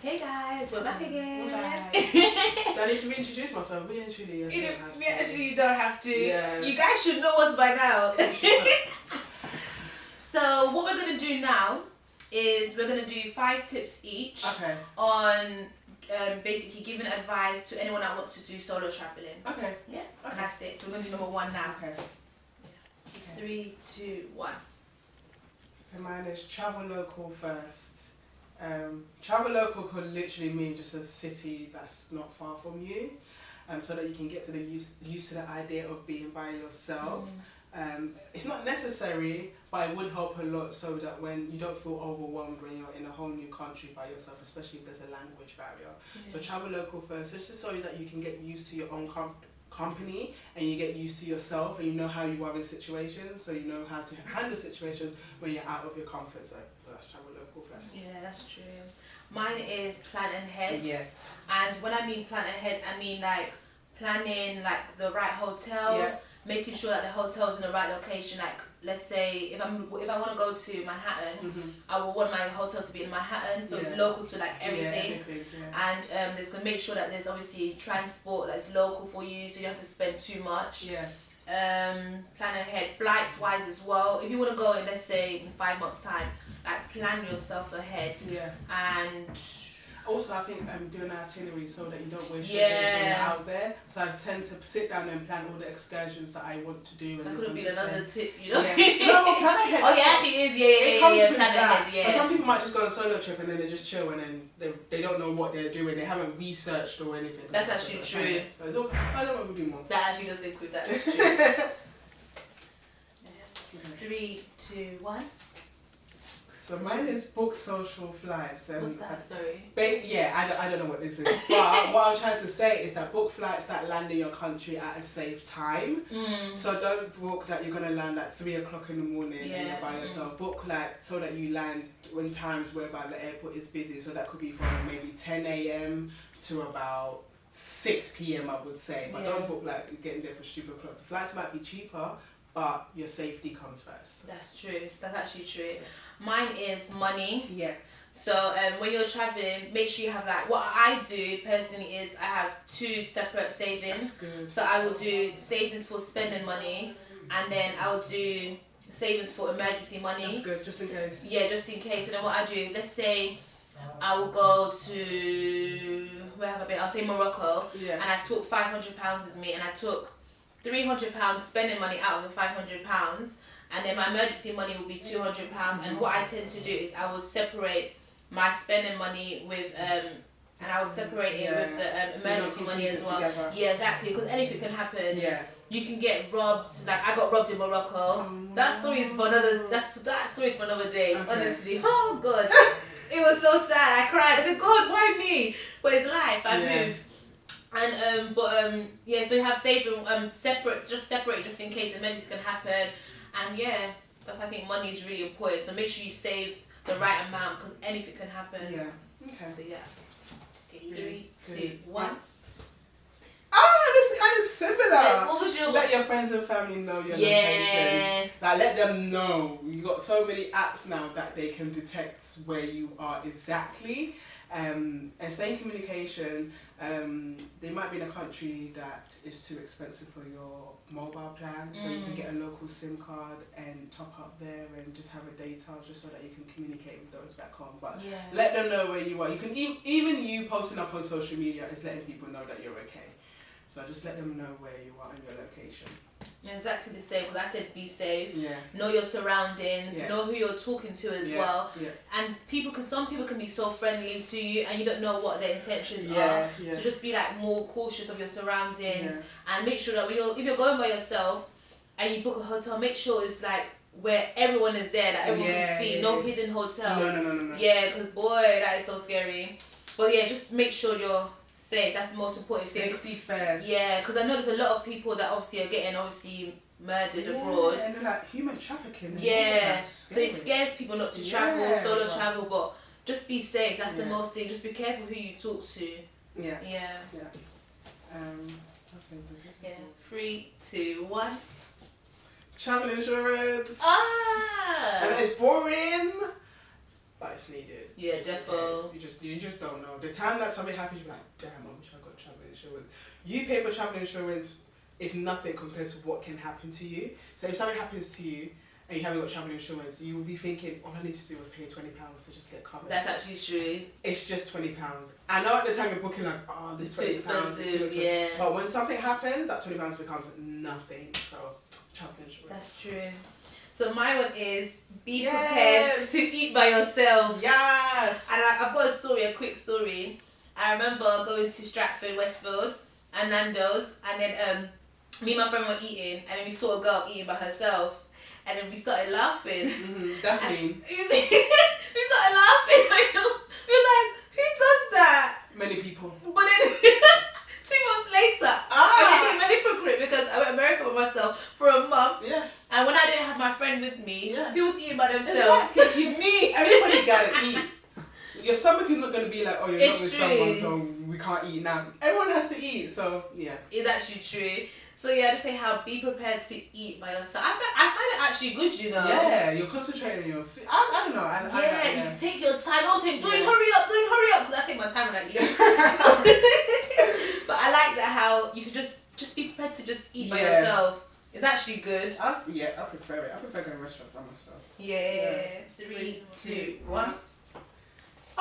Hey guys, we're back again. Do I need to reintroduce myself? We actually You don't have to. Yeah. You guys should know us by now. So what we're gonna do now is we're gonna do 5 tips each on basically giving advice to anyone that wants to do solo traveling. Okay. Yeah. And that's it. So we're gonna do number 1 now. Okay. Yeah. 3, 2, 1. So mine is travel local first. Travel local could literally mean just a city that's not far from you, so that you can get to the used to the idea of being by yourself. It's not necessary, but it would help a lot so that when you don't feel overwhelmed when you're in a whole new country by yourself, especially if there's a language barrier. So travel local first, just so that you can get used to your own company and you get used to yourself and you know how you are in situations, so you know how to handle situations when you're out of your comfort zone. So that's travel local first. Yeah, that's true. Mine is plan ahead. Yeah. And when I mean plan ahead, I mean like planning like the right hotel, making sure that the hotel's in the right location. Like let's say if I want to go to Manhattan, I will want my hotel to be in Manhattan, so it's local to like everything. And there's gonna make sure that there's obviously transport that's local for you, so you don't have to spend too much. Plan ahead, flights wise as well. If you want to go in, let's say in 5 months time, like plan yourself ahead. And also, I think doing an itinerary so that you don't waste your days when you're out there. So I tend to sit down and plan all the excursions that I want to do. That could have been another tip, you know? No, well, plan ahead. Oh, yeah, actually is. Yeah. Plan ahead. But some people might just go on a solo trip and then they just chill and then they don't know what they're doing. They haven't researched or anything. That's actually true. So it's all, I don't know what we do more. That actually does link with that. That's true. 3, 2, 1. So mine is book social flights. What's that? Sorry. I don't know what this is. But what I'm trying to say is that book flights that land in your country at a safe time. So don't book that you're gonna land at 3 o'clock in the morning and you're by yourself. Book like so that you land when times whereby the airport is busy. So that could be from maybe 10 a.m. to about 6 p.m. I would say. But don't book like you're getting there for stupid o'clock. The flights might be cheaper, but your safety comes first. That's true. That's actually true. Mine is money. Yeah. So when you're traveling, make sure you have like, what I do personally is I have 2 separate savings. That's good. So I will do savings for spending money, and then I will do savings for emergency money. That's good, just in case. Yeah, just in case. And then what I do, let's say I will go to, where have I been? I'll say Morocco. And I took £500 with me, and I took £300 spending money out of the £500, and then my emergency money will be £200. And what I tend to do is I will separate my spending money with and I will separate it with the emergency money as well. Together. Yeah, exactly, because anything can happen. You can get robbed. Like I got robbed in Morocco. That story is for another. That story is for another day. Honestly, oh god, it was so sad. I cried. I said, God, why me? But it's life. I moved. And so you have saving separate just in case emergencies can happen. And that's, I think money is really important, so make sure you save the right amount because anything can happen. So okay, 3, 2, 1. This is kind of similar. What was your? Let your friends and family know your location. Like let them know. You got so many apps now that they can detect where you are exactly. And stay in communication. They might be in a country that is too expensive for your mobile plan, so you can get a local SIM card and top up there and just have a data just so that you can communicate with those back home. But let them know where you are. You can even you posting up on social media is letting people know that you're okay. So just let them know where you are and your location. Exactly the same, because I said be safe. Know your surroundings. Know who you're talking to as well. And some people can be so friendly to you, and you don't know what their intentions are. So just be like more cautious of your surroundings, and make sure that if you're going by yourself and you book a hotel, make sure it's like where everyone is there, that everyone can see. No hidden hotels. No. Yeah, because boy, that is so scary. But just make sure you're safe. That's the most important thing. Safety first. Yeah, because I know there's a lot of people that obviously are getting murdered abroad. And they're like human trafficking. So it scares people not to travel, solo travel, but just be safe. That's the most thing. Just be careful who you talk to. 3, 2, 1. Travel insurance. Ah! And it's boring. but it's needed. Yeah, defo. You just don't know. The time that something happens, you're like, damn, I wish I got travel insurance. You pay for travel insurance, it's nothing compared to what can happen to you. So if something happens to you and you haven't got travel insurance, you will be thinking, all I need to do was pay £20 to just get covered. That's actually true. It's just £20. I know at the time you're booking like, oh, this £20 is too expensive. Yeah. But when something happens, that £20 becomes nothing. So travel insurance. That's true. So my one is be prepared to eat by yourself. Yes. And I've got a story, a quick story. I remember going to Stratford, Westfield, and Nando's, and then me and my friend were eating, and then we saw a girl eating by herself, and then we started laughing. That's me. We started laughing. We were like, who does that? Many people. But then 2 months later, I became a hypocrite because I went to America by myself for a month. Yeah. And when I didn't have my friend with me, he was eating by themselves. Exactly. You need everybody gotta eat. Your stomach is not gonna be like, oh, you're not with someone, so we can't eat now. Everyone has to eat, so yeah. It's actually true. So yeah, I just say how be prepared to eat by yourself. I find it actually good, you know. Yeah, you're concentrating on your food. I don't know. You can take your time. I was saying, Doyin, hurry up, because I take my time when I eat. But I like that how you can just be prepared to just eat by yourself. It's actually good. I prefer it. I prefer going to restaurants by myself. Yeah. 3, 2, 1.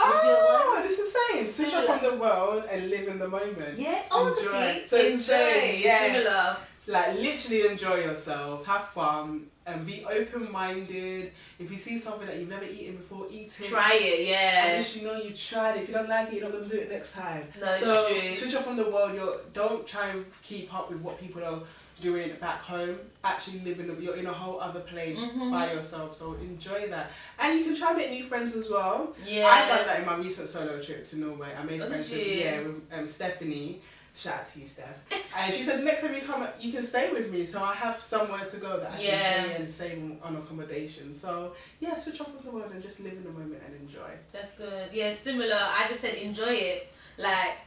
Oh, it's the same. Switch off from the world and live in the moment. Yeah, enjoy. So it's the same. Similar. Like literally enjoy yourself, have fun, and be open-minded. If you see something that you've never eaten before, eat it. Try it, yeah. At least you know you tried it. If you don't like it, you're not gonna do it next time. No, so it's true. switch off from the world. Don't try and keep up with what people are doing back home. Actually you're in a whole other place by yourself, so enjoy that. And you can try make new friends as well. Yeah, I done that in my recent solo trip to Norway. I made friends with Stephanie. Shout out to you, Steph. And she said next time you come you can stay with me, so I have somewhere to go that I can stay and save on accommodation. So yeah, switch off from the world and just live in the moment and enjoy. That's good. Yeah, similar. I just said enjoy it. Like,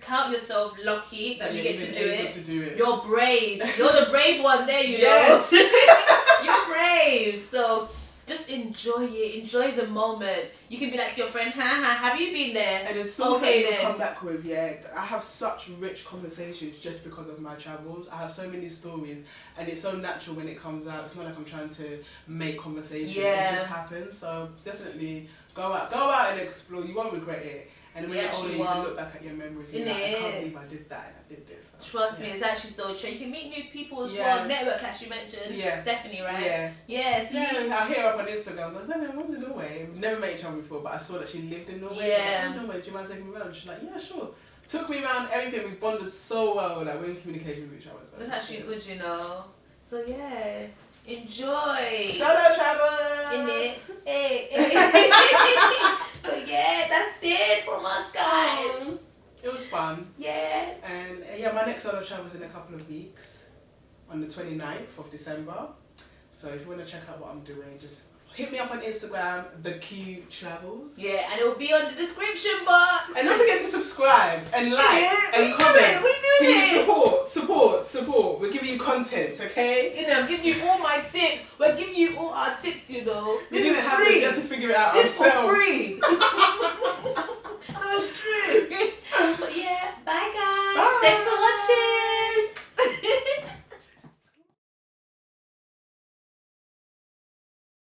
count yourself lucky that you get to do it. You're brave. You're the brave one there, you know. You're brave. So just enjoy it. Enjoy the moment. You can be like to your friend, have you been there? And then something you'll come back with, I have such rich conversations just because of my travels. I have so many stories and it's so natural when it comes out. It's not like I'm trying to make conversation. It just happens. So definitely go out and explore. You won't regret it. And when you're older, you can look back at your memories and you're like, I can't believe I did that and I did this. So, trust me, it's actually so true. You can meet new people as well. Network, as you mentioned. Stephanie, right? I hit her up on Instagram. I was like, I went to Norway. We've never met each other before, but I saw that she lived in Norway. I was like, Norway, do you mind taking me around? She's like, yeah, sure. Took me around everything. We bonded so well. Like, we're in communication with each other. So that's actually good, you know. So yeah. Enjoy. Solo travel. In it. But yeah, that's it from us, guys. It was fun. Yeah. And my next solo travel is in a couple of weeks on the 29th of December. So if you want to check out what I'm doing, just hit me up on Instagram, The Q Travels. Yeah, and it will be on the description box. And don't forget to subscribe and like and comment. We do Please support. We're giving you content, okay? You know, I'm giving you all my tips. We're giving you all our tips, you know. You have to figure it out this ourselves. for free.